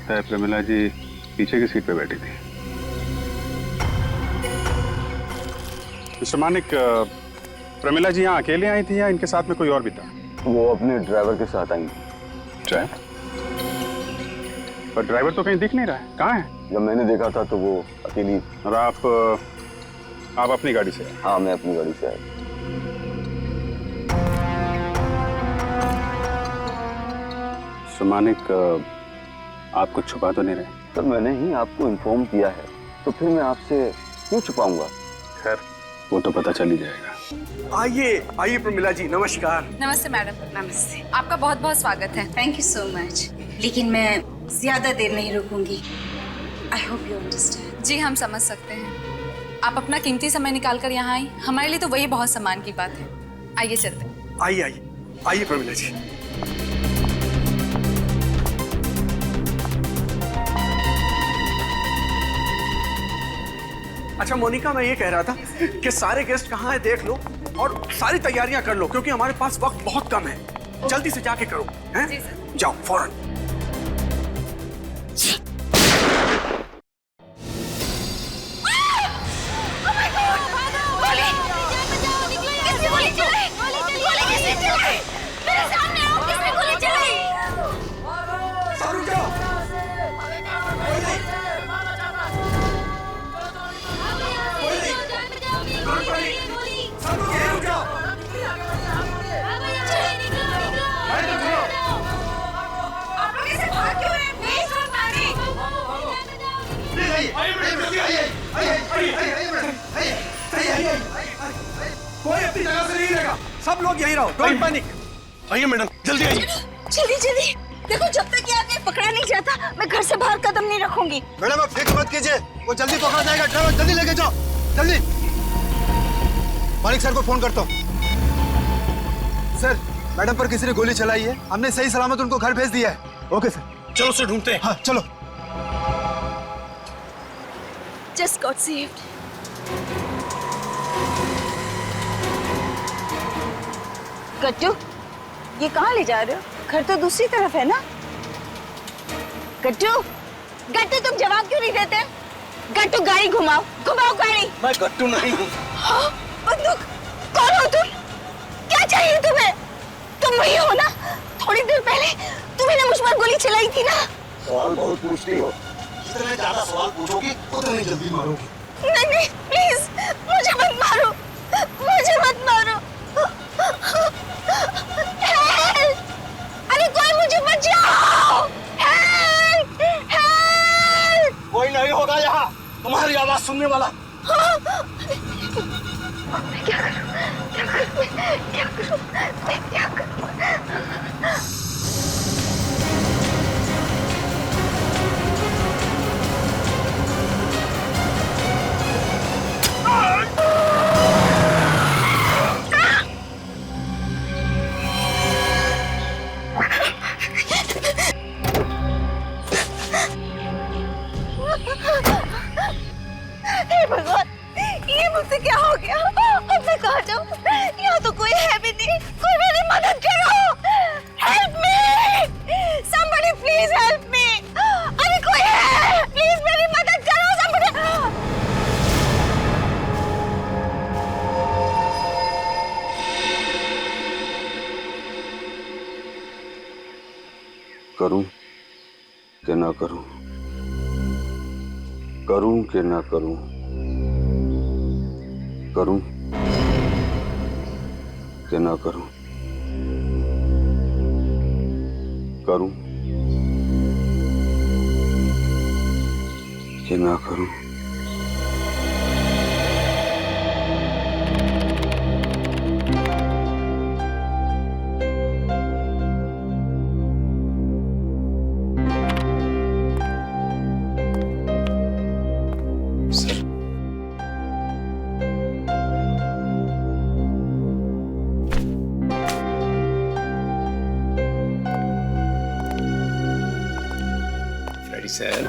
लगता है प्रमिला जी पीछे की सीट पे बैठी थी। मिस्टर मानिक, प्रमिला जी यहाँ अकेले आई थी या इनके साथ में कोई और भी था? वो अपने ड्राइवर के साथ आई थी। ड्राइवर? पर ड्राइवर तो कहीं दिख नहीं रहा है, कहाँ है? जब मैंने देखा था तो वो अकेली। और आप अपनी गाड़ी से आए? हाँ, मैं अपनी गाड़ी से आया। मिस्टर मानिक, आप कुछ छुपा तो नहीं रहे? सर, मैंने ही आपको इन्फॉर्म किया है तो फिर मैं आपसे क्यों छुपाऊंगा? खैर, वो तो पता चल ही जाएगा। आइए आइए प्रमिला जी, नमस्कार। नमस्ते मैडम। नमस्ते। आपका बहुत बहुत स्वागत है। Thank you so much. लेकिन मैं ज्यादा देर नहीं रुकूंगी। I hope you understand. जी, हम समझ सकते हैं। आप अपना कीमती समय निकाल कर यहाँ आई, हमारे लिए तो वही बहुत सम्मान की बात है। आइए चलते हैं। आइए आइए आइए प्रमिला जी। अच्छा मोनिका, मैं ये कह रहा था कि सारे गेस्ट कहाँ हैं देख लो और सारी तैयारियां कर लो, क्योंकि हमारे पास वक्त बहुत कम है। जल्दी से जाके करो, हैं? जी सर। जाओ फौरन। कोई अपनी जगह से नहीं रहेगा, सब लोग यहीं रहो, डोंट पैनिक। आइए मैडम, जल्दी आइए। जल्दी जल्दी देखो, जब तक ये आदमी पकड़ा नहीं जाता मैं घर से बाहर कदम नहीं रखूंगी। मैडम आप फिक्र मत कीजिए, वो जल्दी पकड़ा जाएगा। ड्राइवर जल्दी लेके जाओ, जल्दी। मालिक सर को फोन करता हूँ। सर, मैडम पर किसी ने गोली चलाई है, हमने सही सलामत उनको घर भेज दिया है। Okay sir. चलो उसे ढूंढते हैं। हाँ चलो। Just got saved. गट्टू, ये कहाँ ले जा रहे हो? घर तो दूसरी तरफ है ना। गट्टू, गट्टू तुम जवाब क्यों नहीं देते? गट्टू गाड़ी घुमाओ, घुमाओ गाड़ी। मैं गट्टू नहीं हूँ। हाँ, बंदूक। कौन हो तुम? क्या चाहिए तुम्हें? तुम वही हो ना? थोड़ी देर पहले तुम्हें ना मुझ पर गोली चलाई थी ना? सवाल बहुत पूछती हो, जितने ज्यादा सवाल पूछोगी उतनी जल्दी मारोगी। नहीं नहीं, प्लीज मुझे मत मारो, मुझे मत मारो। हेल्प! अरे कोई मुझे बचाओ! हेल्प! हेल्प! कोई नहीं होगा यहाँ तुम्हारी आवाज सुनने वाला। मैं क्या करूं? क्या करूं? क्या करूं? मैं क्या करूं? हे भगवान, ये मुझसे क्या हो गया? अब मैं कहाँ जाऊँ? यहाँ तो कोई है भी नहीं। कोई मेरी मदद करो! Help me! Somebody please help me! अरे कोई है? प्लीज मेरी मदद करो, somebody! करूं कि ना करूं? करूं कि ना करूं? करूं कि ना करूं? करूं कि ना करूं? सर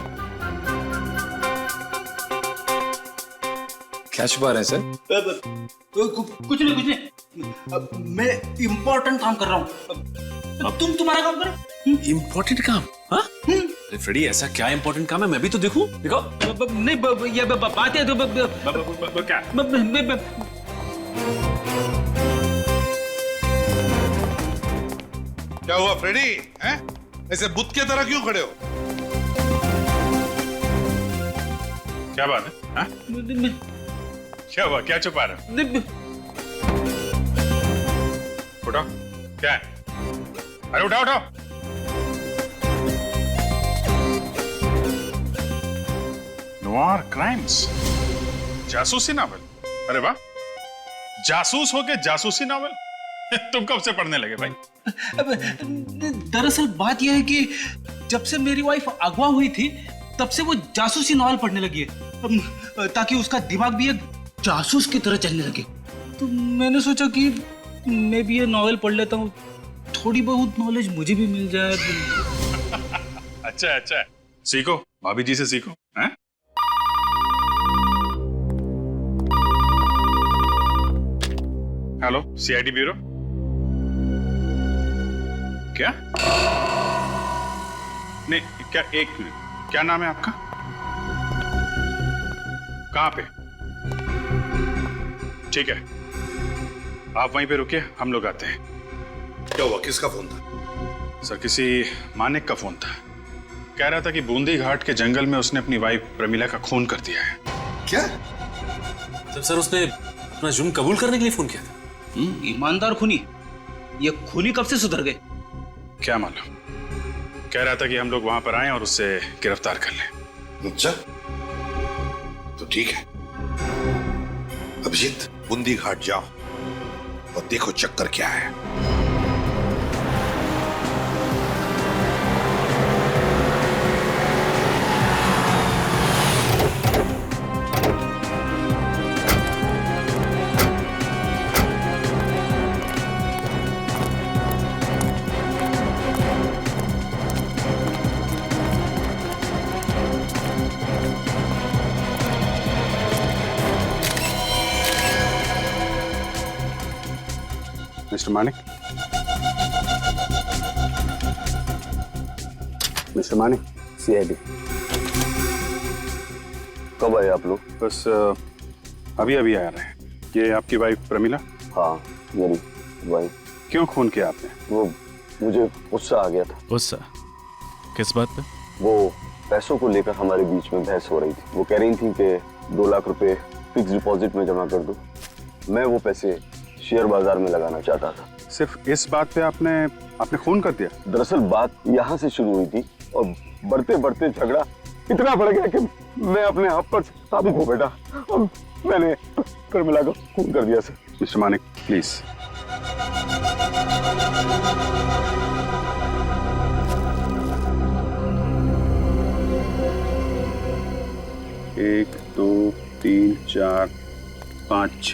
क्या छुपा रहे हैं सर? कुछ नहीं। मैं इम्पोर्टेंट काम कर रहा हूँ। अब तुम्हारा काम करो। इम्पोर्टेंट काम? हाँ? अरे फ्रेडी, ऐसा क्या इंपॉर्टेंट काम है? मैं भी तो देखूं। देखो नहीं ये बात है तो क्या? क्या हुआ फ्रेडी? हैं? ऐसे बुत के तरह क्यों खड़े हो? क्या बात है? हाँ? क्या हुआ? क्या छुपा रहे हो? उठाओ, क्या है? अरे उठाओ उठाओ। नोवार क्राइम्स, जासूसी नावल। अरे वाह, जासूस होके जासूसी नावल। तुम कब से पढ़ने लगे भाई? दरअसल बात यह है कि जब से मेरी वाइफ अगवा हुई थी तब से वो जासूसी नॉवल पढ़ने लगी है, ताकि उसका दिमाग भी एक जासूस की तरह चलने लगे। तो मैंने सोचा कि मैं भी ये नॉवल पढ़ लेता हूँ, थोड़ी बहुत नॉलेज मुझे भी मिल जाए। अच्छा अच्छा, सीखो, भाभी जी से सीखो। हैं? Hello, CID bureau. क्या? नहीं, क्या? एक मिनट, क्या नाम है आपका? कहां पे? ठीक है, आप वहीं पे रुकिए, हम लोग आते हैं। क्या हुआ? किसका फोन था? सर, किसी मानिक का फोन था। कह रहा था कि बूंदी घाट के जंगल में उसने अपनी वाइफ प्रमिला का खून कर दिया है। क्या? जब सर उसने अपना जुर्म कबूल करने के लिए फोन किया था। ईमानदार खूनी, ये खूनी कब से सुधर गए? क्या मालूम, कह रहा था कि हम लोग वहां पर आए और उससे गिरफ्तार कर लें। अच्छा, तो ठीक है। अभिजीत, बूंदी घाट जाओ और देखो चक्कर क्या है। Mister Manik, mister Manik, CID. कब आए आप लोग? बस अभी अभी आ रहे हैं। ये आपकी वाइफ प्रमिला? हाँ, मेरी वाइफ। क्यों खून किया आपने? वो मुझे गुस्सा आ गया था। गुस्सा? किस बात पे? वो पैसों को लेकर हमारे बीच में बहस हो रही थी। वो कह रही थी कि 2 लाख रुपए फिक्स डिपॉजिट में जमा कर दो। मैं वो पैसे शेयर बाजार में लगाना चाहता था। सिर्फ इस बात पे आपने खून कर दिया? दरअसल बात यहाँ से शुरू हुई थी और बढ़ते बढ़ते झगड़ा इतना बढ़ गया कि मैं अपने आप पर काबू खो बैठा और मैंने प्रमिला को खून कर दिया। Sir, mister Manik, please. एक, 2, 3, 4, 5,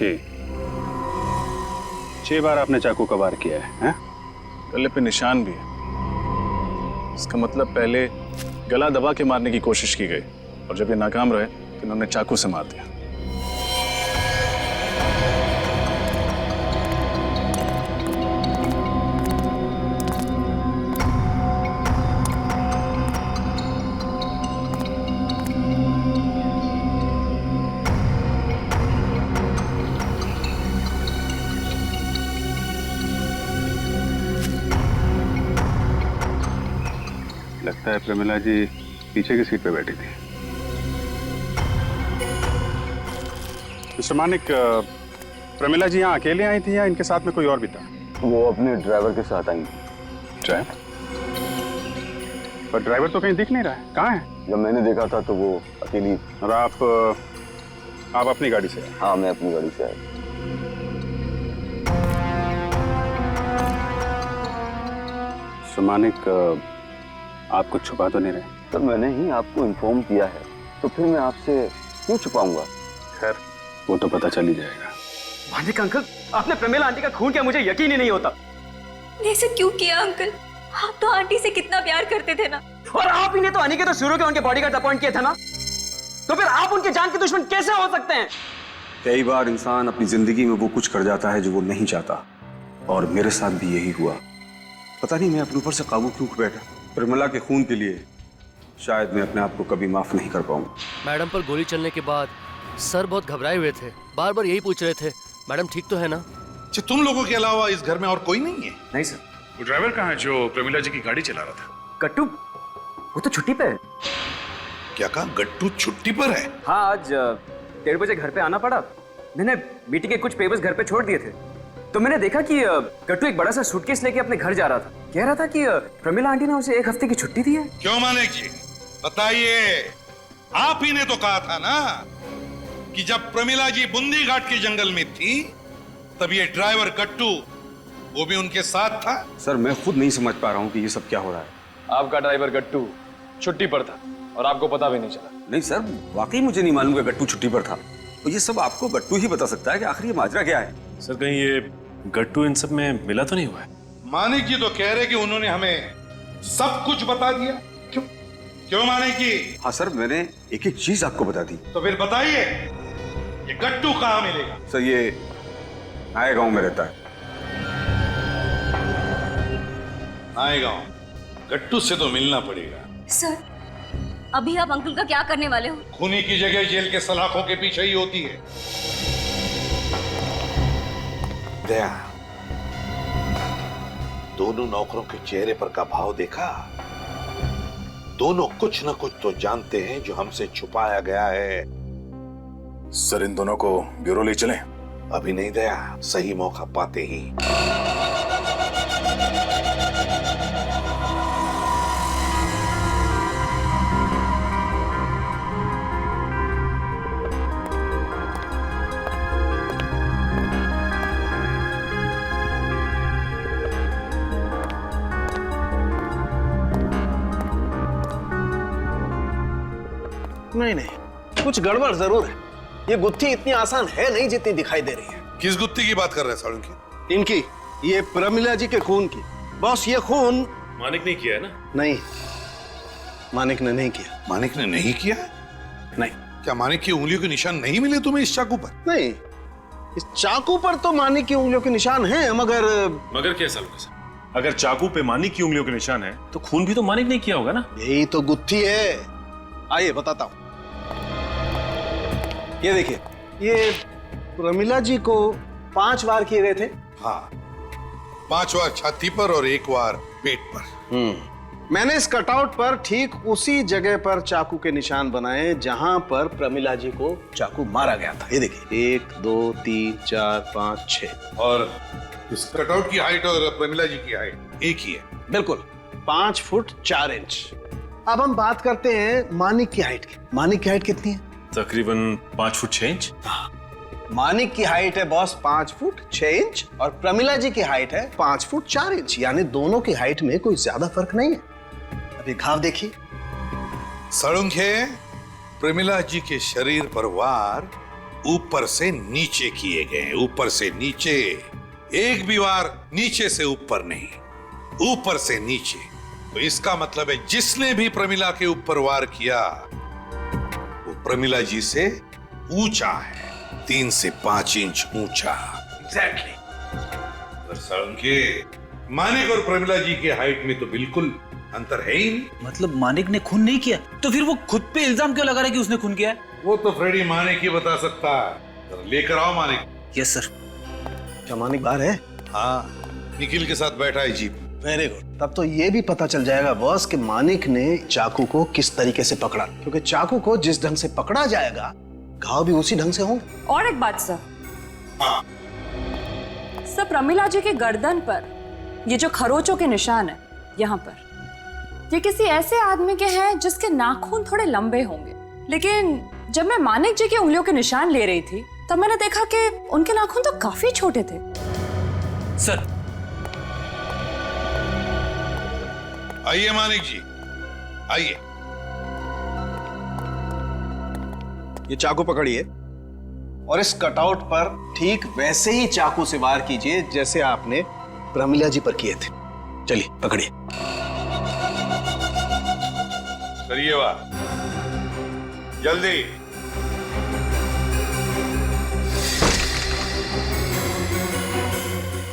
6 बार आपने चाकू का वार किया है, हैं? गले पे निशान भी है। इसका मतलब पहले गला दबा के मारने की कोशिश की गई और जब ये नाकाम रहे तो इन्होंने चाकू से मार दिया। लगता है प्रमिला जी पीछे की सीट पे बैठी थी। मिस्टर मानिक, प्रमिला जी यहाँ अकेले आई थी या इनके साथ में कोई और भी था? वो अपने ड्राइवर के साथ आई थी। ड्राइवर? पर ड्राइवर तो कहीं दिख नहीं रहा है, कहाँ है? जब मैंने देखा था तो वो अकेली। और आप अपनी गाड़ी से आए? हाँ, मैं अपनी गाड़ी से आया। मिस्टर मानिक, आप कुछ छुपा तो नहीं रहे? सर, मैंने ही आपको इन्फॉर्म किया है तो फिर मैं आपसे क्यों छुपाऊंगा? खैर, वो तो पता चल ही जाएगा। मानिक अंकल, आपने प्रमिला आंटी का खून किया, मुझे यकीन ही नहीं होता। ऐसे क्यों किया अंकल? आप तो आंटी से कितना प्यार करते थे ना। और आप ही ने तो अनिकेत और शुरू के उनके बॉडीगार्ड अपॉइंट किए थे ना, तो फिर आप उनके जान के दुश्मन कैसे हो सकते हैं? कई बार इंसान अपनी जिंदगी में वो कुछ कर जाता है जो वो नहीं चाहता, और मेरे साथ भी यही हुआ। पता नहीं मैं अपने ऊपर से काबू क्यों खो बैठा। प्रमिला के खून के लिए शायद मैं अपने आप को कभी माफ नहीं कर पाऊंगा। मैडम पर गोली चलने के बाद सर बहुत घबराए हुए थे, बार बार यही पूछ रहे थे मैडम ठीक तो है ना। अच्छा, तुम लोगों के अलावा इस घर में और कोई नहीं है? नहीं सर। वो ड्राइवर कहाँ है जो प्रमिला जी की गाड़ी चला रहा था? गट्टू वो तो छुट्टी पे है। क्या कहा? गट्टू छुट्टी पर है? हाँ, आज 1:30 बजे घर पे आना पड़ा। मैंने मीटिंग के कुछ पेपर्स घर पे छोड़ दिए थे, तो मैंने देखा कि गट्टू एक बड़ा सा सूटकेस लेके अपने घर जा रहा था। कह रहा था कि प्रमिला आंटी ने उसे 1 हफ्ते की छुट्टी दी है। क्यों मानिक जी, बताइए। आप ही ने तो कहा था ना कि जब प्रमिला जी बूंदी घाट के जंगल में थी तब ये ड्राइवर गट्टू वो भी उनके साथ था। सर, मैं खुद नहीं समझ पा रहा हूँ कि ये सब क्या हो रहा है। आपका ड्राइवर गट्टू छुट्टी पर था और आपको पता भी नहीं चला? नहीं सर, वाकई मुझे नहीं मालूम कि गट्टू छुट्टी पर था। तो ये सब आपको गट्टू ही बता सकता है कि आखिर ये माजरा क्या है। सर कहीं ये गट्टू इन सब में मिला तो नहीं हुआ है? मानिक जी तो कह रहे कि उन्होंने हमें सब कुछ बता दिया। क्यों क्यों मानिक जी? हाँ सर, मैंने एक एक चीज आपको बता दी। तो फिर बताइए ये गट्टू कहाँ मिलेगा? सर, ये नए गांव में रहता है। नए गांव? गट्टू से तो मिलना पड़ेगा। सर, अभी आप अंकल का क्या करने वाले हो? खूनी की जगह जेल के सलाखों के पीछे ही होती है। दया, दोनों नौकरों के चेहरे पर का भाव देखा? दोनों कुछ न कुछ तो जानते हैं जो हमसे छुपाया गया है। सर, इन दोनों को ब्यूरो ले चलें? अभी नहीं दया, सही मौका पाते ही। नहीं, कुछ गड़बड़ जरूर है। ये गुत्थी इतनी आसान है नहीं जितनी दिखाई दे रही है। किस गुत्थी की बात कर रहे हैं सालुंकी? इनकी, ये प्रमिला जी के खून की। बॉस, ये खून मानिक ने किया है ना? नहीं, मानिक ने नहीं किया। मानिक ने नहीं किया? नहीं। क्या मानिक की उंगलियों के निशान नहीं मिले तुम्हें इस चाकू पर? नहीं, इस चाकू पर तो मानिक की उंगलियों के निशान हैं, मगर क्या सालुंकी साहब, अगर चाकू पे मानिक की उंगलियों के निशान है तो खून भी तो मानिक ने किया होगा ना? यही तो गुत्थी है। आइए बताता हूं। ये देखिए, ये प्रमिला जी को 5 बार किए गए थे। हाँ, 5 बार छाती पर और 1 बार पेट पर। मैंने इस कटआउट पर ठीक उसी जगह पर चाकू के निशान बनाए जहां पर प्रमिला जी को चाकू मारा गया था। ये देखिए, 1 2 3 4 5 6। और इस कटआउट की हाइट और प्रमिला जी की हाइट एक ही है। बिल्कुल, 5 फुट 4 इंच। अब हम बात करते हैं मानिक की हाइट की। मानिक की हाइट कितनी है? तकरीबन 5 फुट 6 इंच। मानिक की हाइट है बॉस 5 फुट 6 इंच और प्रमिला जी की हाइट है 5 फुट 4 इंच। यानी दोनों की हाइट में कोई ज्यादा फर्क नहीं है। अभी घाव देखिए। सालुंखे, प्रमिला जी के शरीर पर वार ऊपर से नीचे किए गए। ऊपर से नीचे, एक भी वार नीचे से ऊपर नहीं, ऊपर से नीचे। तो इसका मतलब है जिसने भी प्रमिला के ऊपर वार किया वो प्रमिला जी से ऊंचा है, 3 से 5 इंच ऊंचा। एग्जैक्टली। सालुंखे, मानिक और प्रमिला जी के हाइट में तो बिल्कुल अंतर है ही नहीं। मतलब मानिक ने खून नहीं किया तो फिर वो खुद पे इल्जाम क्यों लगा रहा है कि उसने खून किया है? वो तो फ्रेडी मानिक ही बता सकता है। लेकर आओ मानिक। Yes sir. क्या मानिक बाहर है? हाँ, निखिल के साथ बैठा है जीप। Very good. तब तो ये भी पता चल जाएगा बॉस कि मानिक ने चाकू को किस तरीके से पकड़ा, क्योंकि चाकू को जिस ढंग से पकड़ा जाएगा घाव भी उसी ढंग से होंगे। और एक बात सर, हाँ। सर प्रमिला जी के गर्दन पर ये जो खरोचों के निशान है यहाँ पर, ये किसी ऐसे आदमी के हैं जिसके नाखून थोड़े लंबे होंगे। लेकिन जब मैं मानिक जी की उंगलियों के निशान ले रही थी तब मैंने देखा कि उनके नाखून तो काफी छोटे थे। सर, आइए मानिक जी, आइए। ये चाकू पकड़िए और इस कटआउट पर ठीक वैसे ही चाकू से वार कीजिए जैसे आपने प्रमिला जी पर किए थे। चलिए पकड़िए। करिए वाह, जल्दी।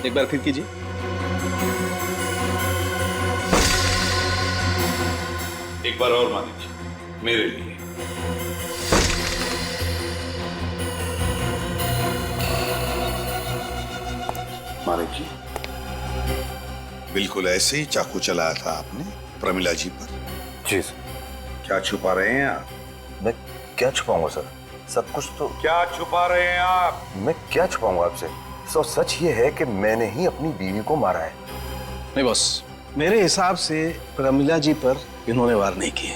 एक बार फिर कीजिए। एक बार और मानिक जी, मेरे लिए। मानिक जी, बिल्कुल ऐसे ही चाकू चलाया था आपने प्रमिला जी पर? जी सर। क्या छुपा रहे हैं आप? मैं क्या छुपाऊंगा सर, सब कुछ तो। क्या छुपा रहे हैं आप? मैं क्या छुपाऊंगा आपसे? सो सच ये है कि मैंने ही अपनी बीवी को मारा है। नहीं बॉस, मेरे हिसाब से प्रमिला जी पर इन्होंने वार नहीं किए।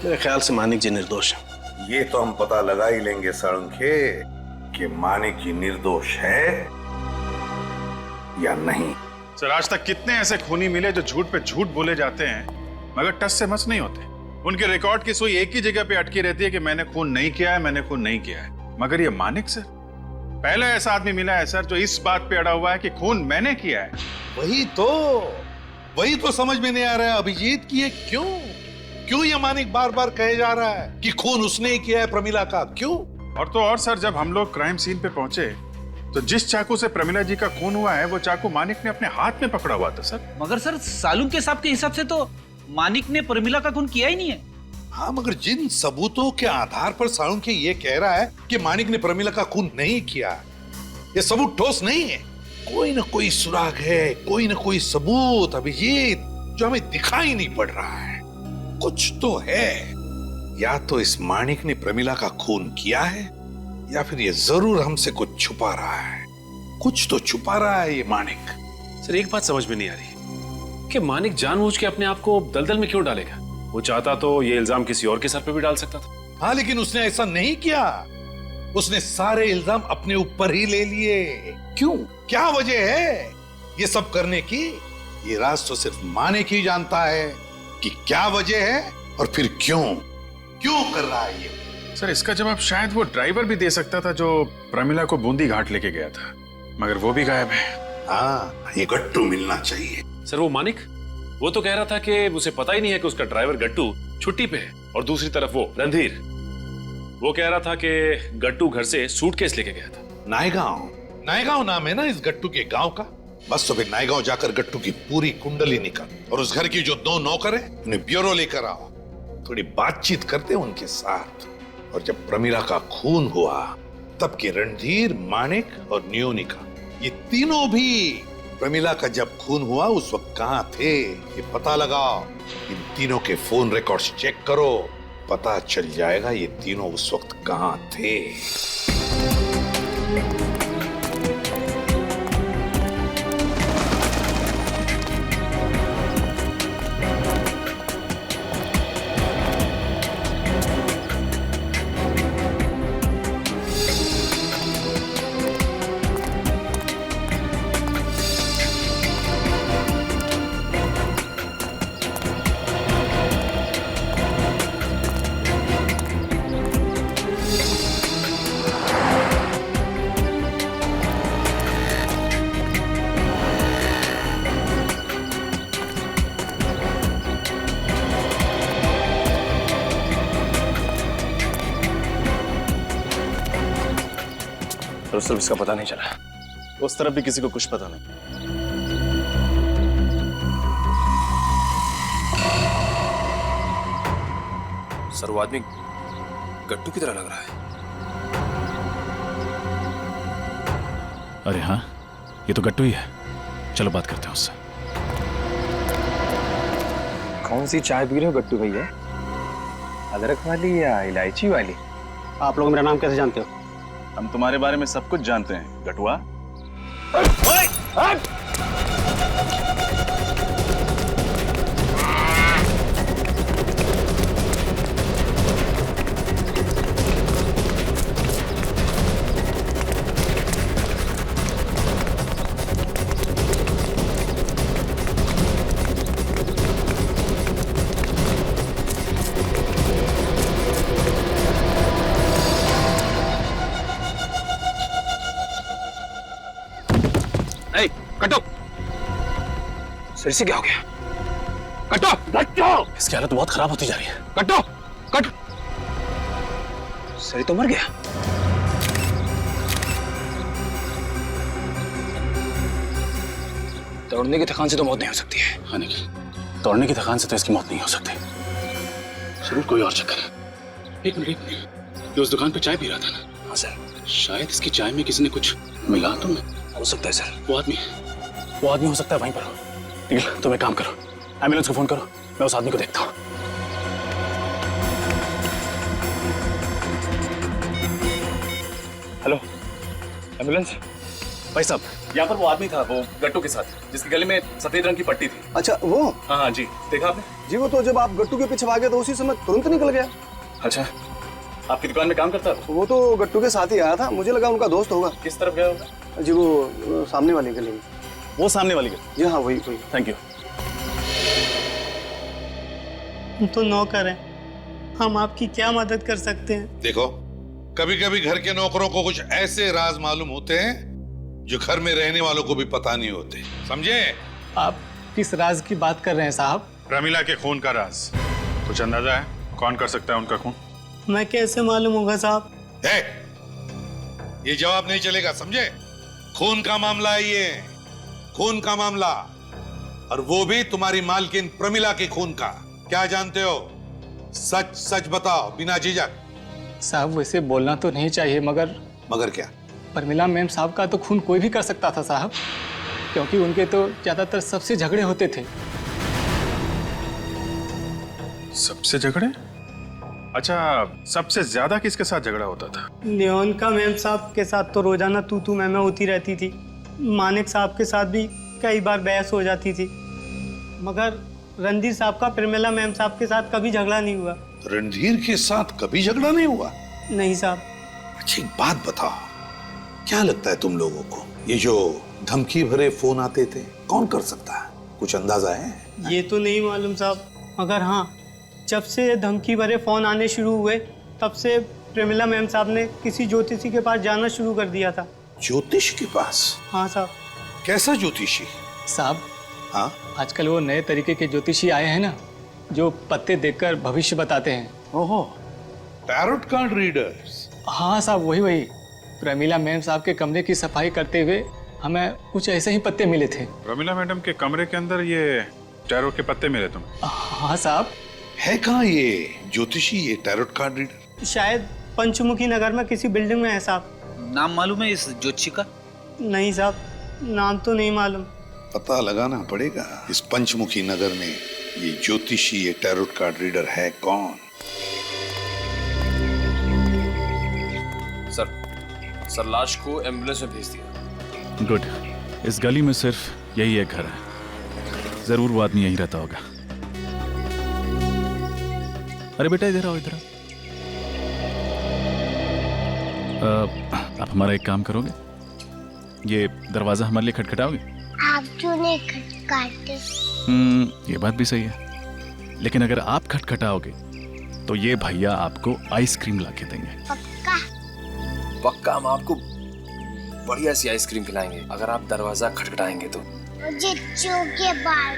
मेरे ख्याल से मानिक जी निर्दोष हैं। ये तो हम पता लगा ही लेंगे साळुंखे कि मानिक जी निर्दोष है या नहीं। सर, आज तक कितने ऐसे खूनी मिले जो झूठ पे झूठ बोले जाते हैं मगर टस से मस नहीं होते। उनके रिकॉर्ड की सुई एक ही जगह पे अटकी रहती है कि मैंने खून नहीं किया है, मैंने खून नहीं किया है। मगर ये मानिक सर, पहला ऐसा आदमी मिला है सर जो इस बात पे अड़ा हुआ है कि खून मैंने किया है। वही तो समझ में नहीं आ रहा है अभिजीत कि ये क्यों ये मानिक बार बार कहे जा रहा है कि खून उसने ही किया है प्रमिला का? क्यों? और तो और सर, जब हम लोग क्राइम सीन पे पहुंचे तो जिस चाकू से प्रमिला जी का खून हुआ है वो चाकू मानिक ने अपने हाथ में पकड़ा हुआ था सर। मगर सर, सालुंखे साहब के हिसाब से तो मानिक ने प्रमिला का खून किया ही नहीं है। हाँ, मगर जिन सबूतों के आधार पर साळुंखे ये कह रहा है कि मानिक ने प्रमिला का खून नहीं किया, ये सबूत ठोस नहीं है। कोई ना कोई सुराग है, कोई ना कोई सबूत अभिजीत जो हमें दिखाई नहीं पड़ रहा है। कुछ तो है, या तो इस मानिक ने प्रमिला का खून किया है या फिर ये जरूर हमसे कुछ छुपा रहा है। कुछ तो छुपा रहा है ये मानिक। सर, एक बात समझ में नहीं आ रही कि मानिक जानबूझ के अपने आप को दलदल में क्यों डालेगा? वो चाहता तो ये इल्जाम किसी और के सर पे भी डाल सकता था। हाँ, लेकिन उसने ऐसा नहीं किया। उसने सारे इल्जाम अपने ऊपर ही ले लिए। क्यों? क्या वजह है ये सब करने की? ये राज तो सिर्फ मानिक ही जानता है कि क्या वजह है और फिर क्यों कर रहा है ये। सर, इसका जवाब शायद वो ड्राइवर भी दे सकता था जो प्रमिला को बूंदी घाट लेके गया था, मगर वो भी गायब है। हाँ, ये गट्टू मिलना चाहिए। सर, वो मानिक वो तो कह रहा था कि उसे पता ही नहीं है कि उसका ड्राइवर गट्टू छुट्टी पे है, और दूसरी तरफ वो रणधीर, वो कह रहा था कि गट्टू घर से सूटकेस लेके गया था। नायगांव नाम है ना इस गट्टू के गांव का। बस तो फिर नायगांव जाकर गट्टू की पूरी कुंडली निकाल और उस घर की जो 2 नौकर है उन्हें ब्यूरो लेकर आओ, थोड़ी बातचीत करते उनके साथ। और जब प्रमिला का खून हुआ तब के रणधीर, मानिक और नियोनिका, ये तीनों भी प्रमिला का जब खून हुआ उस वक्त कहां थे ये पता लगाओ। इन तीनों के फोन रिकॉर्ड्स चेक करो, पता चल जाएगा ये तीनों उस वक्त कहां थे। और सिर्फ इसका पता नहीं चला, उस तरफ भी किसी को कुछ पता नहीं। सर, वो आदमी गट्टू की तरह लग रहा है। अरे हाँ, ये तो गट्टू ही है। चलो बात करते हैं उससे। कौन सी चाय पी रहे हो गट्टू भैया? अदरक वाली या इलायची वाली? आप लोग मेरा नाम कैसे जानते हो? हम तुम्हारे बारे में सब कुछ जानते हैं गटुआ। कटो! सर से क्या हो गया? कटो! कटो! इसकी हालत बहुत खराब होती जा रही है। कटो! कट! सर तो मर गया। दौड़ने की थकान से तो मौत नहीं हो सकती है। हाँ, नहीं, दौड़ने की थकान से तो इसकी मौत नहीं हो सकती। जरूर कोई और चक्कर है। एक मिनट, ये उस दुकान पे चाय पी रहा था ना? हाँ सर। शायद इसकी चाय में किसी ने कुछ मिला तो नहीं? हो सकता है सर। वो आदमी हो सकता है वहीं पर हो। ठीक है, तुम एक काम करो, एम्बुलेंस को फोन करो, मैं उस आदमी को देखता हूँ। Hello, ambulance. भाई साहब, यहाँ पर वो आदमी था, वो गट्टू के साथ, जिसके गले में सफेद रंग की पट्टी थी। अच्छा वो? हाँ हाँ जी, देखा आपने? जी वो तो जब आप गट्टू के पीछे भागे तो उसी समय तुरंत निकल गया। अच्छा, आपकी दुकान में काम करता था? वो तो गट्टू के साथ ही आया था, मुझे लगा उनका दोस्त होगा। किस तरफ गया होगा? जी वो सामने वाली गली में। वो सामने वाली गली? जी हाँ, वही। Thank you. हम तो नौकर हैं, हम आपकी क्या मदद कर सकते हैं? देखो, कभी कभी घर के नौकरों को कुछ ऐसे राज मालूम होते हैं जो घर में रहने वालों को भी पता नहीं होते, समझे? आप किस राज की बात कर रहे हैं साहब? प्रमिला के खून का राज कुछ अंदाजा है? कौन कर सकता है उनका खून? मैं कैसे मालूम होगा साहब? ये जवाब नहीं चलेगा, समझे? खून का मामला है ये, खून का मामला, और वो भी तुम्हारी मालकिन प्रमिला के खून का। क्या जानते हो? सच सच बताओ, बिना झिझक। साहब वैसे बोलना तो नहीं चाहिए, मगर क्या? प्रमिला मैम साहब का तो खून कोई भी कर सकता था साहब, क्योंकि उनके तो ज्यादातर सबसे झगड़े होते थे। सबसे झगड़े? अच्छा, सबसे ज्यादा किसके साथ झगड़ा होता था? लियोन का मैम साहब के साथ तो रोजाना तू मैं होती रहती थी। मानिक साहब के साथ भी कई बार बहस हो जाती थी, मगर रणधीर साहब का प्रमिला मैम साहब के साथ कभी झगड़ा नहीं हुआ। रणधीर के साथ कभी झगड़ा नहीं हुआ? नहीं साहब। अच्छा एक बात बताओ, क्या लगता है तुम लोगों को, ये जो धमकी भरे फोन आते थे कौन कर सकता है? कुछ अंदाजा है? ये तो नहीं मालूम साहब, मगर हाँ, जब से ये धमकी भरे फोन आने शुरू हुए तब से प्रमिला मैम साहब ने किसी ज्योतिषी के पास जाना शुरू कर दिया था। ज्योतिष के पास? हाँ साहब। कैसा ज्योतिषी? साहब हाँ, आजकल वो नए तरीके के ज्योतिषी आए हैं ना, जो पत्ते देखकर भविष्य बताते हैं। ओहो, टैरोट कार्ड रीडर्स? हाँ साहब, वही। प्रमिला मैम साहब के कमरे की सफाई करते हुए हमें कुछ ऐसे ही पत्ते मिले थे। प्रमिला मैडम के कमरे के अंदर ये टैरोट के पत्ते मिले तुम? हाँ साहब। है कहाँ ये ज्योतिषी, ये टैरोट कार्ड रीडर? शायद पंचमुखी नगर में किसी बिल्डिंग में है साहब। नाम मालूम है इस ज्योतिषी का? नहीं साहब, नाम तो नहीं मालूम। पता लगाना पड़ेगा इस पंचमुखी नगर में ये ज्योतिषी, ये टैरोट कार्ड रीडर है कौन? सर लाश को एम्बुलेंस में भेज दिया। गुड। इस गली में सिर्फ यही एक घर है, जरूर वो आदमी यहीं रहता होगा। अरे बेटा इधर आओ, इधर आओ। आप हमारा एक काम करोगे? ये दरवाजा हमारे लिए खटखटाओगे? आप क्यों नहीं खटखटाते? ये बात भी सही है, लेकिन अगर आप खटखटाओगे तो ये भैया आपको आइसक्रीम ला के देंगे। पक्का? पक्का, हम आपको बढ़िया सी आइसक्रीम खिलाएंगे अगर आप दरवाजा खटखटाएंगे तो। मुझे चोके बार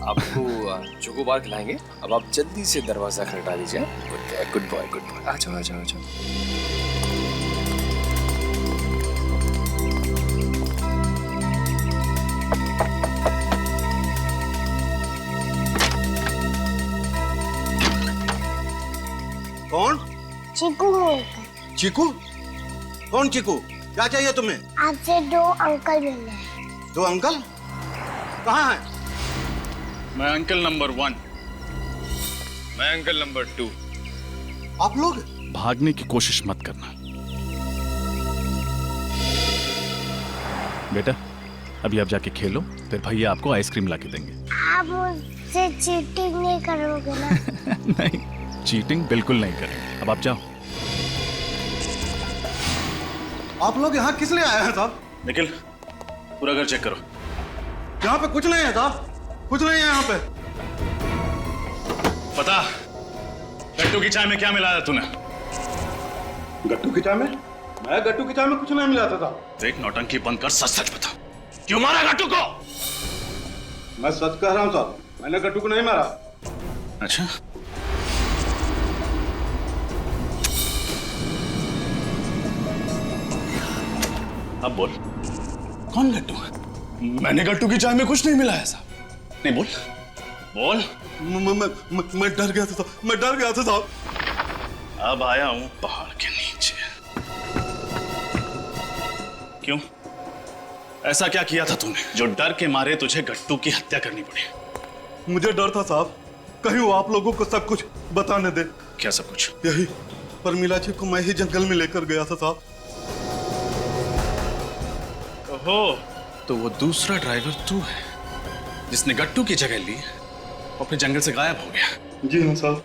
आपको चोकोबार खिलाएंगे। अब आप जल्दी से दरवाजा खटखटा दीजिए। Good boy, good boy. आ जाओ। कौन? चीकू। चीकू? कौन चीकू? क्या चाहिए तुम्हें? आपसे 2 अंकल मिलने हैं। 2 अंकल? कहाँ हैं? मैं अंकल नंबर 1। मैं अंकल नंबर 2। आप लोग? भागने की कोशिश मत करना बेटा, अभी आप जाके खेलो, फिर भैया आपको आइसक्रीम ला के देंगे। आप मुझसे चीटिंग नहीं करोगे ना? नहीं, चीटिंग बिल्कुल नहीं करेंगे। अब आप जाओ। आप लोग यहाँ किस लिए आए हैं साहब? निखिल, पूरा घर चेक करो। यहाँ पे कुछ नहीं है साहब, कुछ नहीं है यहाँ पे। पता गट्टू की चाय में क्या मिलाया तूने? गट्टू की चाय में? मैं गट्टू की चाय में कुछ नहीं मिलाता था। देख, नौटंकी बंद कर, सच सच बता, क्यों मारा गट्टू को? मैं सच कह रहा हूँ साहब, मैंने गट्टू को नहीं मारा। अच्छा, अब बोल, कौन गट्टू है? मैंने गट्टू की चाय में कुछ नहीं मिलाया साहब। नहीं बोल, बोल। मैं डर गया था, मैं डर गया था साहब। अब आया हूं पहाड़ के नीचे। क्यों? ऐसा क्या किया था तूने जो डर के मारे तुझे गट्टू की हत्या करनी पड़ी? मुझे डर था साहब, कहीं वो आप लोगों को सब कुछ बताने दे। क्या सब कुछ? यही परमिला जी को मैं ही जंगल में लेकर गया था साहब। ओहो, तो वो दूसरा ड्राइवर तू है जिसने गट्टू की जगह ली और फिर जंगल से गायब हो गया। जी हाँ साहब।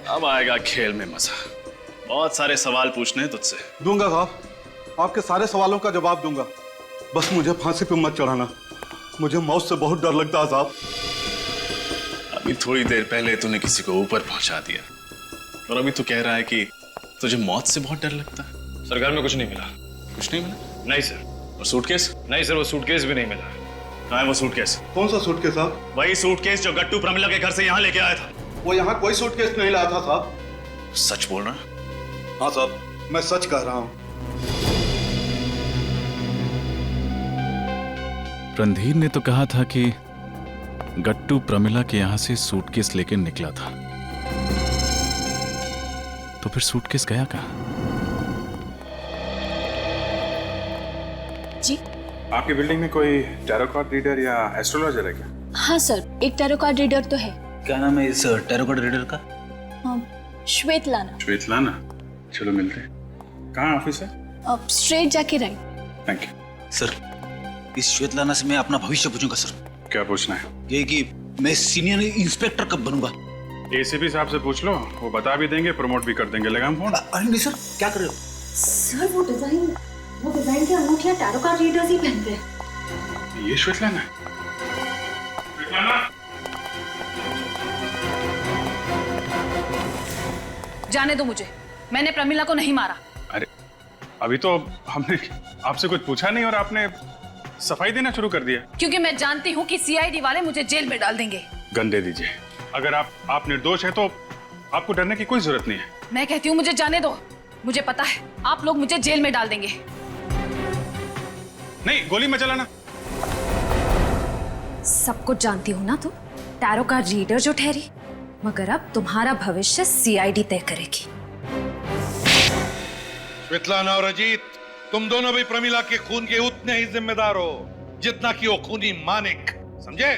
अब आएगा खेल में मजा। बहुत सारे सवाल पूछने हैं तुझसे। दूंगा साहब, आपके सारे सवालों का जवाब दूंगा, बस मुझे फांसी पे मत चढ़ाना। मुझे मौत से बहुत डर लगता है साहब। अभी थोड़ी देर पहले तूने किसी को ऊपर पहुंचा दिया और अभी तू कह रहा है कि तुझे मौत से बहुत डर लगता है। सर घर में कुछ नहीं मिला। कुछ नहीं मिला? नहीं सर। और सूटकेस? नहीं सर, वो सूटकेस भी नहीं मिला। कहाँ है वो सूटकेस? कौन सा सूटकेस साहब? वही सूटकेस जो गट्टू प्रमिला के घर से यहाँ लेके आया था। वो यहाँ कोई सूटकेस नहीं लाया था साहब। सच बोल रहा है? हाँ साहब, मैं सच कह रहा हूँ। रणधीर ने तो कहा था कि गट्टू प्रमिला के यहां से सूटकेस लेकर निकला था, तो फिर सूटकेस गया कहां? जी, आपकी बिल्डिंग में कोई टैरो कार्ड रीडर या एस्ट्रोलॉजर है क्या? हाँ सर, एक टैरो कार्ड रीडर तो है। क्या नाम है इस टैरो कार्ड रीडर का? श्वेतलाना। श्वेतलाना, चलो मिलते हैं। कहाँ ऑफिस है? अब स्ट्रेट जाके राइट। थैंक यू सर, इस श्वेतलाना से मैं अपना भविष्य पूछूंगा सर। क्या पूछना है? ये कि मैं सीनियर इंस्पेक्टर कब बनूंगा? एसीपी साहब से पूछ लो, वो बता भी देंगे, प्रमोट भी कर देंगे। लगाम फोन। नहीं सर, क्या कर रहे हो? सर वो डिजाइन के अंगूठियां टैरो कार्ड रीडर्स ही पहनते हैं। ये श्वेतलाना है? श्वेतलाना, जाने दो मुझे, मैंने प्रमिला को नहीं मारा। अरे अभी तो हमने आपसे कुछ पूछा नहीं और आपने सफाई देना शुरू कर दिया। क्योंकि मैं जानती हूँ कि सीआईडी वाले मुझे जेल में डाल देंगे। गन दे दीजिए। अगर आप निर्दोष है तो आपको डरने की कोई जरूरत नहीं है। मैं कहती हूँ मुझे जाने दो, मुझे पता है आप लोग मुझे जेल में डाल देंगे। नहीं, गोली मत चलाना। सब कुछ जानती हूँ ना तुम, टैरो कार्ड रीडर जो ठहरी, मगर अब तुम्हारा भविष्य सीआईडी तय करेगी। श्वेतलाना और अजीत, तुम दोनों भी प्रमिला के खून के उतने ही जिम्मेदार हो जितना कि वो खूनी मानिक, समझे?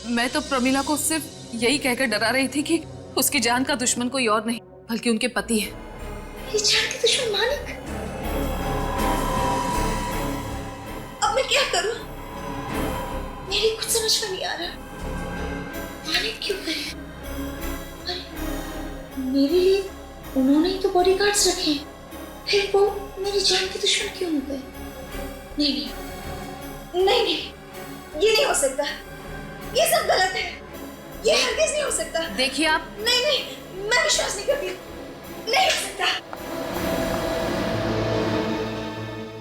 मैं तो प्रमिला को सिर्फ यही कहकर डरा रही थी कि उसकी जान का दुश्मन कोई और नहीं बल्कि उनके पति है। मेरी जान के दुश्मन मानिक? अब मैं क्या करूं? मेरी कुछ समझ में नहीं आ रहा। मानिक क्यों करे? अरे मेरे लिए उन्होंने ही तो बॉडीगार्ड्स रखे हैं, फिर वो मेरी जान के दुश्मन क्यों हो गए? नहीं, ये नहीं हो सकता। ये सब गलत है। ये हरगिज़ नहीं हो सकता। देखिए आप। नहीं, मैं विश्वास नहीं करती। नहीं हो सकता।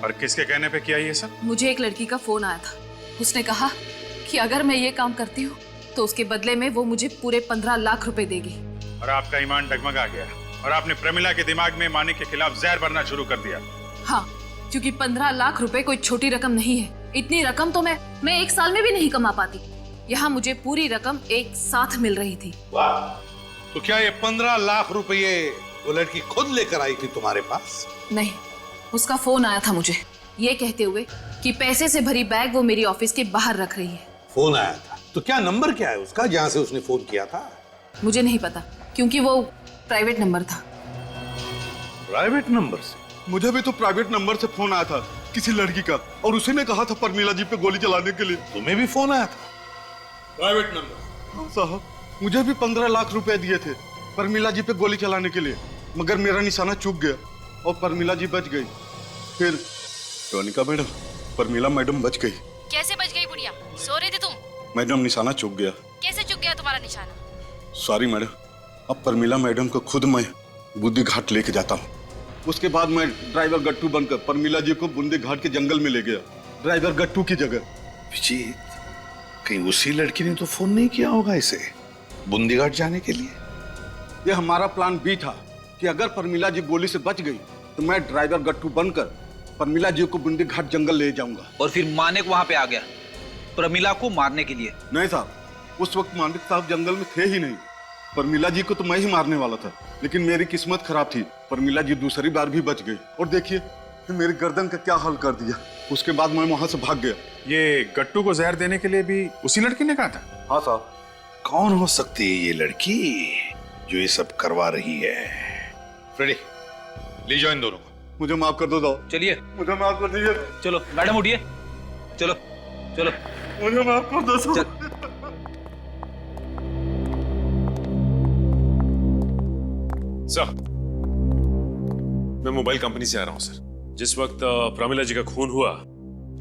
और किसके कहने पे किया ये सब? मुझे एक लड़की का फोन आया था। उसने कहा कि अगर मैं ये काम करती हूँ तो उसके बदले में वो मुझे पूरे 15 लाख रुपए देगी। और आपका ईमान डगमगा गया और आपने प्रमिला के दिमाग में मानिक के खिलाफ जहर भरना शुरू कर दिया। हाँ, क्योंकि 15 लाख रुपए कोई छोटी रकम नहीं है। इतनी रकम तो मैं एक साल में भी नहीं कमा पाती। यहाँ मुझे पूरी रकम एक साथ मिल रही थी। वाह! तो क्या ये 15 लाख रुपए वो लड़की खुद लेकर आई थी तुम्हारे पास? नहीं, उसका फोन आया था मुझे ये कहते हुए कि पैसे से भरी बैग वो मेरी ऑफिस के बाहर रख रही है। फोन आया था? तो क्या नंबर क्या है उसका जहां से उसने फोन किया था? मुझे नहीं पता, क्योंकि वो प्राइवेट नंबर था। प्राइवेट नंबर से? मुझे भी तो प्राइवेट नंबर से फोन आया था किसी लड़की का, और उसी ने कहा था प्रमिला जी पे गोली चलाने के लिए। तुम्हें भी फोन आया था प्राइवेट नंबर? साहब, मुझे भी 15 लाख रुपए दिए थे प्रमिला जी पे गोली चलाने के लिए, मगर मेरा निशाना चूक गया और प्रमिला जी बच गई। फिर रोनिका मैडम, प्रमिला मैडम बच गई। कैसे बच गई बुढ़िया? सो रही थी तुम? मैडम, निशाना चूक गया। कैसे चुक गया तुम्हारा निशाना? सॉरी मैडम, अब प्रमिला मैडम को खुद मैं बूंदी घाट लेके जाता हूँ। उसके बाद मैं ड्राइवर गट्टू बनकर प्रमिला जी को बूंदी घाट के जंगल में ले गया, ड्राइवर गट्टू की जगह। विजीत, कहीं उसी लड़की ने तो फोन नहीं किया होगा इसे बूंदी घाट जाने के लिए? ये हमारा प्लान बी था कि अगर प्रमिला जी गोली से बच गई तो मैं ड्राइवर गट्टू बनकर प्रमिला जी को बूंदी घाट जंगल ले जाऊंगा। और फिर मानिक वहां पे आ गया प्रमिला को मारने के लिए? नहीं साहब, उस वक्त मानिक साहब जंगल में थे ही नहीं। परमिला जी को तो मैं ही मारने वाला था, लेकिन मेरी किस्मत खराब थी। परमिला जी दूसरी बार भी बच गई और देखिए मेरी गर्दन का क्या हाल कर दिया। उसके बाद मैं वहां से भाग गया। ये गट्टू को जहर देने के लिए भी उसी लड़की ने कहा था? हाँ साहब। कौन हो सकती है ये लड़की जो ये सब करवा रही है? फ्रेडी, ले जाओ इन दोनों को। मुझे माफ कर दो साहब। चलिए, मुझे माफ कर दीजिए। चलो मैडम उठिए, चलो चलो, मुझे माफ कर दो साहब। सर, मैं मोबाइल कंपनी से आ रहा हूं सर। जिस वक्त प्रमिला जी का खून हुआ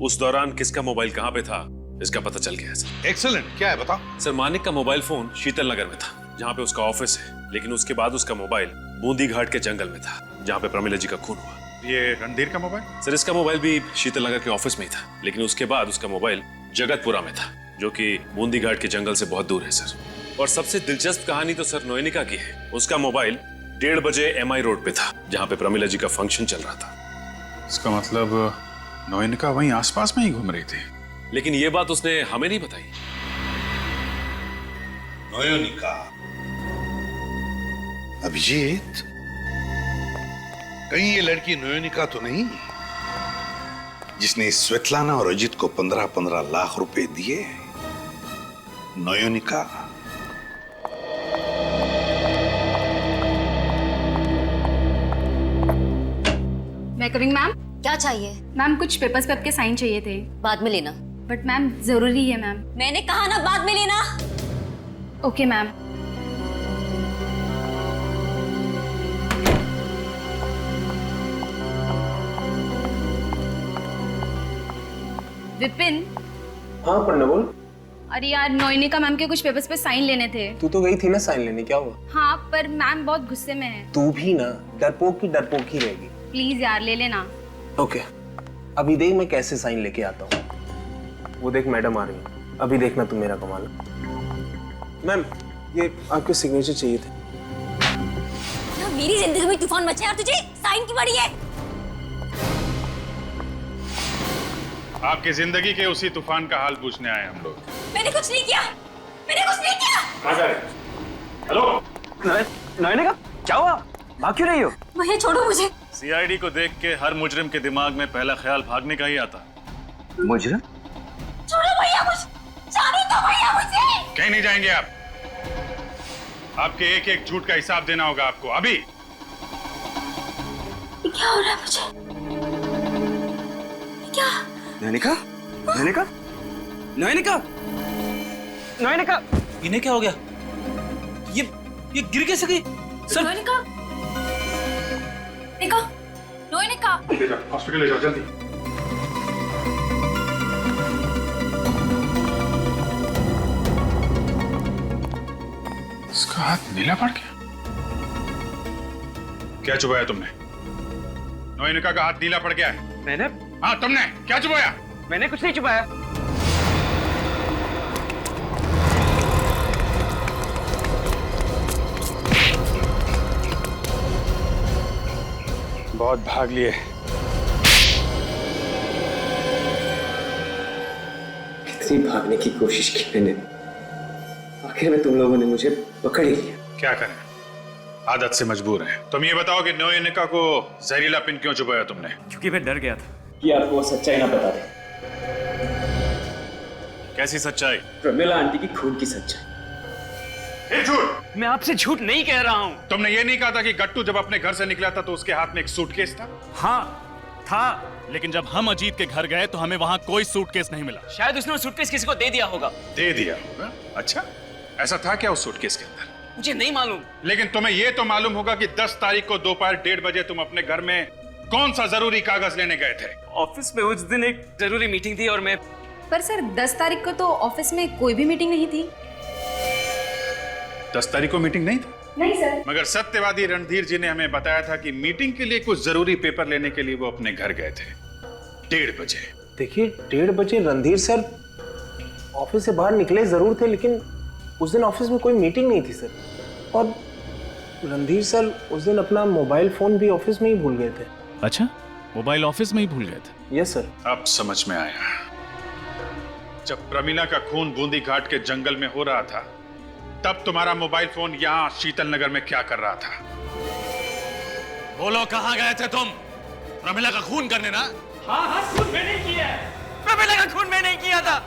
उस दौरान किसका मोबाइल कहां पे था इसका पता चल गया है सर। एक्सीलेंट, क्या है बताओ। सर, मानिक का मोबाइल फोन शीतल नगर में था जहां पे उसका ऑफिस है, लेकिन उसके बाद उसका मोबाइल बूंदी घाट के जंगल में था जहां पे प्रमिला जी का खून हुआ। ये रणधीर का मोबाइल? सर, इसका मोबाइल भी शीतल नगर के ऑफिस में ही था, लेकिन उसके बाद उसका मोबाइल जगतपुरा में था जो कि बूंदी घाट के जंगल से बहुत दूर है सर। और सबसे दिलचस्प कहानी तो सर नोएनिका की है। उसका मोबाइल 1:30 बजे MI रोड पे था जहां पे प्रमिला जी का फंक्शन चल रहा था। इसका मतलब नोएनिका वहीं आसपास में ही घूम रही थी। लेकिन ये बात उसने हमें नहीं बताई। नोएनिका? अभिजीत, कहीं ये लड़की नोएनिका तो नहीं जिसने स्वेतलाना और अजित को 15-15 लाख रुपए दिए? नोएनिका? मैं कमिंग मैम। क्या चाहिए? मैम कुछ पेपर्स पे आपके साइन चाहिए थे। बाद में लेना। बट मैम जरूरी है मैम। मैंने कहा ना बाद में लेना। Okay ma'am. विपिन। हाँ पन्ना बोल। अरे यार, नोएनिका मैम के कुछ पेपर्स पे साइन लेने थे। तू तो गई थी ना साइन लेने, क्या हुआ? हाँ, पर मैम बहुत गुस्से में है। तू भी ना डरपोक की रहेगी। प्लीज यार ले लेना। ओके, अभी देख मैं कैसे साइन लेके आता हूँ। वो देख मैडम आ रही है, अभी देखना तू मेरा कमाल। मैम, ये आपके सिग्नेचर चाहिए थे। ना मेरी जिंदगी में तूफान मचा यार, तुझे साइन की बड़ी है। आपकी जिंदगी के उसी तूफान का हाल पूछने आए हम लोग। मैंने कुछ नहीं किया, मैंने कुछ नहीं किया। कहाँ जा रहे? हेलो नोएनिका, क्या हुआ? भाग क्यों रही हो? भैया छोड़ो मुझे। CID को देख के हर मुजरिम के दिमाग में पहला ख्याल भागने का ही आता। मुजरिम? छोड़ो भैया मुझे, जाने दो भैया मुझे। कहीं नहीं जाएंगे आप। आपके एक एक झूठ का हिसाब देना होगा आपको अभी। क्या हो रहा है मुझे? क्या? नोएनिका? नोएनिका? नोएनिका? नोएनिका? इन्हें क्या हो गया? ये गिर कैसे गई? सर, नोएनिका, नोएनिका, हॉस्पिटल ले जाओ जल्दी। इसका हाथ नीला पड़ गया। क्या चुबाया तुमने? नोएनिका का हाथ नीला पड़ गया है। मैंने? हाँ तुमने क्या चुबाया? मैंने कुछ नहीं चुबाया। बहुत भाग लिए। कितनी भागने की कोशिश की मैंने, आखिर में तुम लोगों ने मुझे पकड़ ही लिया। क्या करें, आदत से मजबूर हैं। तुम ये बताओ कि नोएनिका को जहरीला पिन क्यों चुबाया तुमने? क्योंकि मैं डर गया था कि आपको वो सच्चाई ना बता दे। कैसी सच्चाई? प्रमिला आंटी की खून की सच्चाई। झूठ! मैं आपसे झूठ नहीं कह रहा हूँ। तुमने ये नहीं कहा था कि गट्टू जब अपने घर से निकला था तो उसके हाथ में एक सूटकेस था? हाँ था, लेकिन जब हम अजीत के घर गए तो हमें वहां कोई सूटकेस नहीं मिला। शायद उसने वो सूटकेस किसी को दे दिया होगा। दे दिया होगा? अच्छा, ऐसा था क्या उस सूटकेस के अंदर? मुझे नहीं मालूम। लेकिन तुम्हें यह तो मालूम होगा कि 10 तारीख को दोपहर 1:30 बजे तुम अपने घर में कौन सा जरूरी कागज लेने गए थे? ऑफिस में उस दिन एक जरूरी मीटिंग थी और मैं। पर सर 10 तारीख को तो ऑफिस में कोई भी मीटिंग नहीं थी। 10 तारीख को मीटिंग नहीं थी? नहीं सर। मगर सत्यवादी रणधीर जी ने हमें बताया था कि मीटिंग के लिए कुछ जरूरी पेपर लेने के लिए वो अपने घर गए थे 1:30 बजे। देखिए 1:30 बजे रणधीर सर ऑफिस से बाहर निकले जरूर थे, लेकिन उस दिन ऑफिस में कोई मीटिंग नहीं थी सर। और रणधीर सर उस दिन अपना मोबाइल फोन भी ऑफिस में ही भूल गए थे। अच्छा, मोबाइल ऑफिस में ही भूल गए थे? Yes sir. अब समझ में आया। जब प्रमिला का खून बूंदी घाट के जंगल में हो रहा था, तब तुम्हारा मोबाइल फोन यहां शीतल नगर में क्या कर रहा था? बोलो कहां गए थे तुम? प्रमिला का खून करने ना? हाँ खून मैंने किया है। प्रमिला का खून मैंने किया था।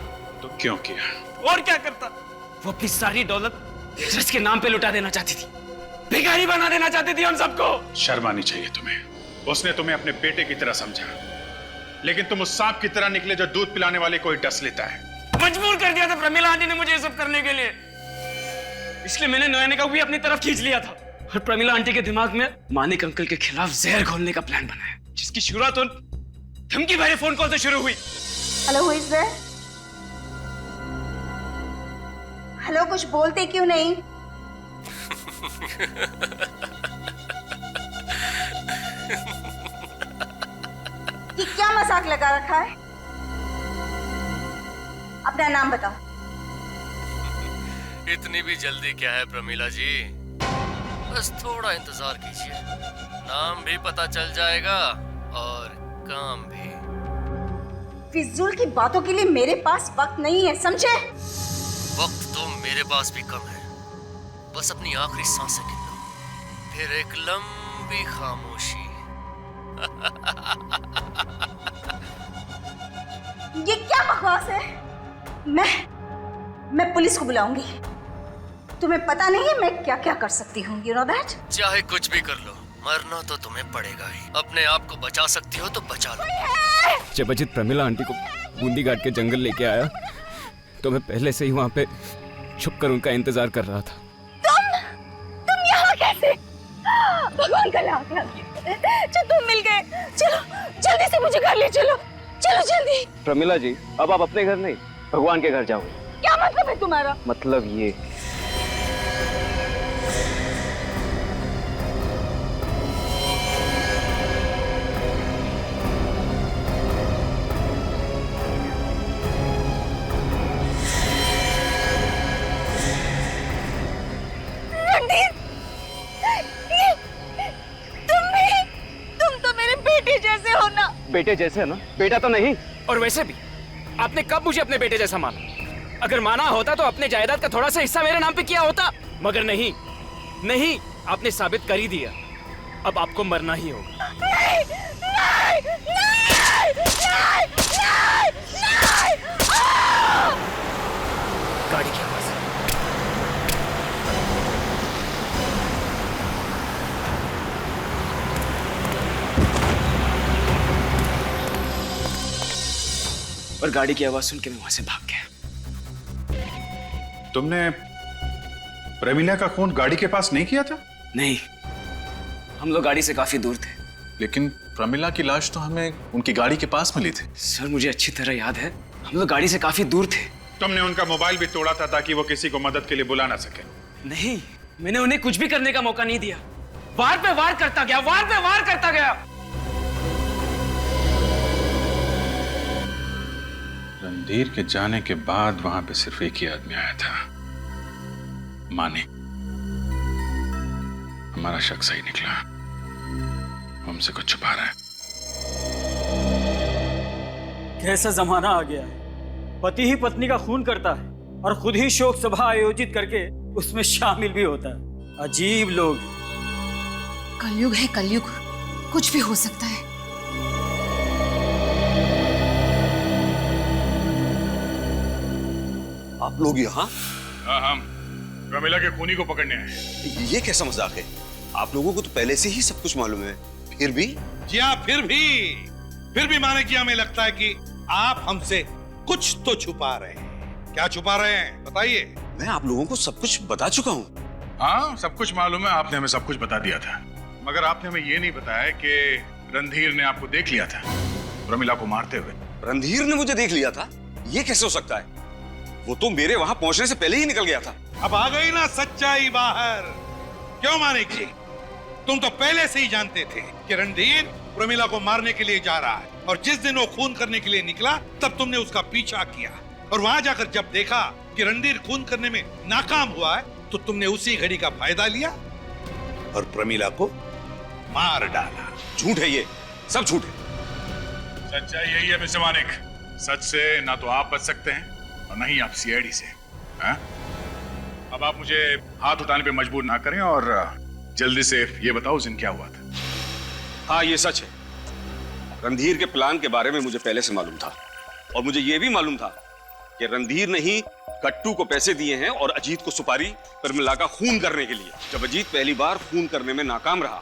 तो क्यों किया? और क्या करता? वो अपनी सारी दौलत हिजरत के नाम पे लुटा देना चाहती थी, भिखारी बना देना चाहती थी हम सबको। शर्म आनी चाहिए तुम्हें। उसने तुम्हें अपने बेटे की तरह समझा, लेकिन तुम उस सांप की तरह निकले जो दूध पिलाने वाले को ही डस लेता है। मजबूर कर दिया था प्रमिला आंटी ने मुझे ये सब करने के लिए, इसलिए मैंने नयने का भी अपनी तरफ खींच लिया था और प्रमिला आंटी के दिमाग में मानिक अंकल के खिलाफ जहर घोलने का प्लान बनाया, जिसकी शुरुआत उन धमकी भरे फोन कॉल से शुरू हुई। Hello, who is there? Hello, कुछ बोलते क्यों नहीं? ये क्या मजाक लगा रखा है? अपना नाम बताओ। इतनी भी जल्दी क्या है प्रमिला जी, बस थोड़ा इंतजार कीजिए, नाम भी पता चल जाएगा और काम भी। फिजूल की बातों के लिए मेरे पास वक्त नहीं है, समझे? वक्त तो मेरे पास भी कम है, बस अपनी आखिरी सांसें गिन लो, फिर एक लंबी खामोशी। ये क्या बकवास है? मैं पुलिस को बुलाऊंगी। तुम्हें पता नहीं है मैं क्या क्या कर सकती हूँ, you know that? चाहे कुछ भी कर लो, मरना तो तुम्हें पड़ेगा ही। अपने आप को बचा सकती हो तो बचा लो। जब अजित प्रमिला आंटी को बूंदी घाट के जंगल लेके आया तो मैं पहले से ही वहां पे छुपकर उनका इंतजार कर रहा था। तुम यहाँ कैसे? भगवान का लाख जो तुम मिल गए। चलो जल्दी से मुझे घर ले चलो, चलो जल्दी। प्रमिला जी, अब आप अपने घर नहीं, भगवान के घर जाओगे। क्या मतलब है तुम्हारा? मतलब ये, बेटे जैसे है ना? बेटा तो नहीं। और वैसे भी आपने कब मुझे अपने बेटे जैसा माना? अगर माना होता तो अपने जायदाद का थोड़ा सा हिस्सा मेरे नाम पे किया होता, मगर नहीं, नहीं, आपने साबित कर ही दिया। अब आपको मरना ही होगा। नहीं, नहीं, नहीं, नहीं, नहीं, नहीं। गाड़ी की आवाज। और गाड़ी की आवाज सुन के मैं वहां से भाग गया। तुमने प्रमिला का खून गाड़ी के पास नहीं किया था? नहीं, हम लोग गाड़ी से काफी दूर थे। लेकिन प्रमिला की लाश तो हमें उनकी गाड़ी के पास मिली थी। सर मुझे अच्छी तरह याद है, हम लोग गाड़ी से काफी दूर थे। तुमने उनका मोबाइल भी तोड़ा था ताकि वो किसी को मदद के लिए बुला ना सके। नहीं, मैंने उन्हें कुछ भी करने का मौका नहीं दिया। वार पे वार करता गया, वार पे वार करता गया। रणधीर के जाने के बाद वहां पे सिर्फ एक ही आदमी आया था, मानिक। हमारा शक सही निकला, हमसे कुछ छुपा रहा है। कैसा जमाना आ गया है, पति ही पत्नी का खून करता है और खुद ही शोक सभा आयोजित करके उसमें शामिल भी होता है। अजीब लोग। कलयुग है कलयुग, कुछ भी हो सकता है। आप लोग यहाँ? हाँ, हम प्रमिला के खूनी को पकड़ने आए। ये कैसा मजाक है? आप लोगों को तो पहले से ही सब कुछ मालूम है, फिर भी? जी हाँ, फिर भी माने कि हमें लगता है कि आप हमसे कुछ तो छुपा रहे हैं। क्या छुपा रहे हैं बताइए। मैं आप लोगों को सब कुछ बता चुका हूँ। हाँ, सब कुछ मालूम है, आपने हमें सब कुछ बता दिया था, मगर आपने हमें ये नहीं बताया कि रणधीर ने आपको देख लिया था प्रमिला को मारते हुए। रणधीर ने मुझे देख लिया था? ये कैसे हो सकता है? वो तो मेरे वहां पहुंचने से पहले ही निकल गया था। अब आ गई ना सच्चाई बाहर। क्यों मानिक जी, तुम तो पहले से ही जानते थे कि रणधीर प्रमिला को मारने के लिए जा रहा है, और जिस दिन वो खून करने के लिए निकला तब तुमने उसका पीछा किया, और वहां जाकर जब देखा कि रणधीर खून करने में नाकाम हुआ है तो तुमने उसी घड़ी का फायदा लिया और प्रमिला को मार डाला। झूठ है ये, सब झूठ है। सच्चाई यही है मिस्टर मानिक, सच से ना तो आप बच सकते हैं और न ही आप सीआईडी से। हाँ? अब आप मुझे हाथ उठाने पे मजबूर ना करें और जल्दी से ये बताओ उस दिन क्या हुआ था। हाँ, ये सच है। रणधीर के प्लान के बारे में मुझे पहले से मालूम था और मुझे यह भी मालूम था कि रणधीर ने ही गट्टू को पैसे दिए हैं और अजीत को सुपारी प्रमिला का खून करने के लिए। जब अजीत पहली बार खून करने में नाकाम रहा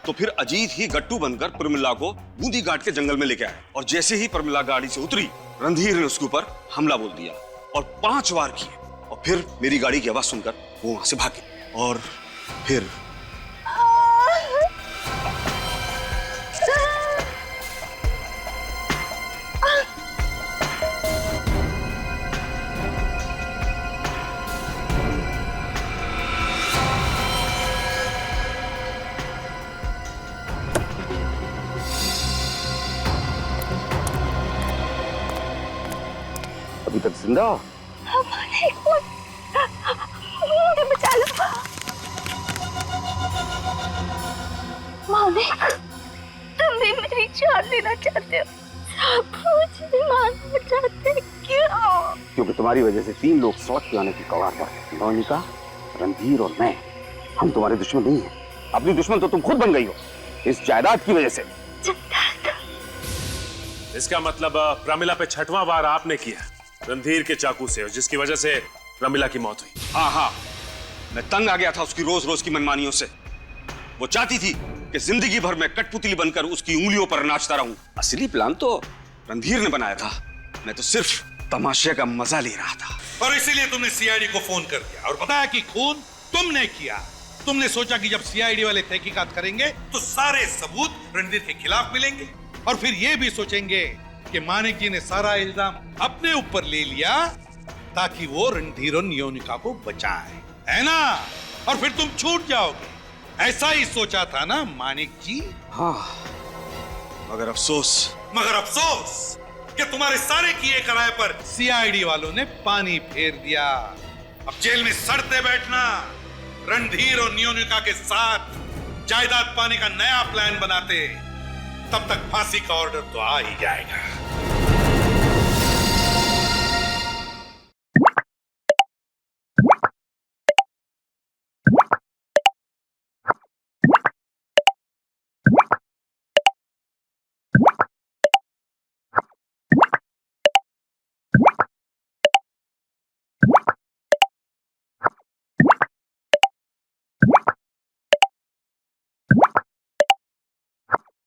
तो फिर अजीत ही गट्टू बनकर प्रमिला को बूंदी घाट के जंगल में लेके आया और जैसे ही प्रमिला गाड़ी से उतरी रणधीर ने उसके ऊपर हमला बोल दिया और 5 वार किए और फिर मेरी गाड़ी की आवाज सुनकर वो वहां से भागे और फिर अभी तक जिंदा हो? मुझे बचा लो मानिक, तुम भी मेरी जान लेना चाहते हो? सब मुझे मारना चाहते क्यों? क्योंकि तुम्हारी वजह से 3 लोग सड़क पे आने की कगार पर। नौनिका, रणधीर और मैं, हम तुम्हारे दुश्मन नहीं हैं। अपनी दुश्मन तो तुम खुद बन गई हो इस जायदाद की वजह से। इसका मतलब प्रमिला पे 6वां वार आपने किया रणधीर के चाकू से, जिसकी वजह से प्रमिला की मौत हुई। हाँ, मैं तंग आ गया था उसकी रोज रोज की मनमानियों से। वो चाहती थी कि जिंदगी भर में कठपुतली बनकर उसकी उंगलियों पर नाचता रहूं। असली प्लान तो रणधीर ने बनाया था, मैं तो सिर्फ तमाशे का मजा ले रहा था। और इसीलिए तुमने सीआईडी को फोन कर दिया और बताया कि खून तुमने किया। तुमने सोचा कि जब सीआईडी वाले तहकीकात करेंगे तो सारे सबूत रणधीर के खिलाफ मिलेंगे और फिर ये भी सोचेंगे कि मानिक जी ने सारा इल्जाम अपने ऊपर ले लिया ताकि वो रणधीर और नियोनिका को बचाए, है ना? और फिर तुम छूट जाओगे। ऐसा ही सोचा था ना मानिक जी? हाँ, मगर अफसोस कि तुम्हारे सारे किए कराए पर सीआईडी वालों ने पानी फेर दिया। अब जेल में सड़ते बैठना, रणधीर और नियोनिका के साथ जायदाद पाने का नया प्लान बनाते, तब तक फांसी का ऑर्डर तो आ ही जाएगा।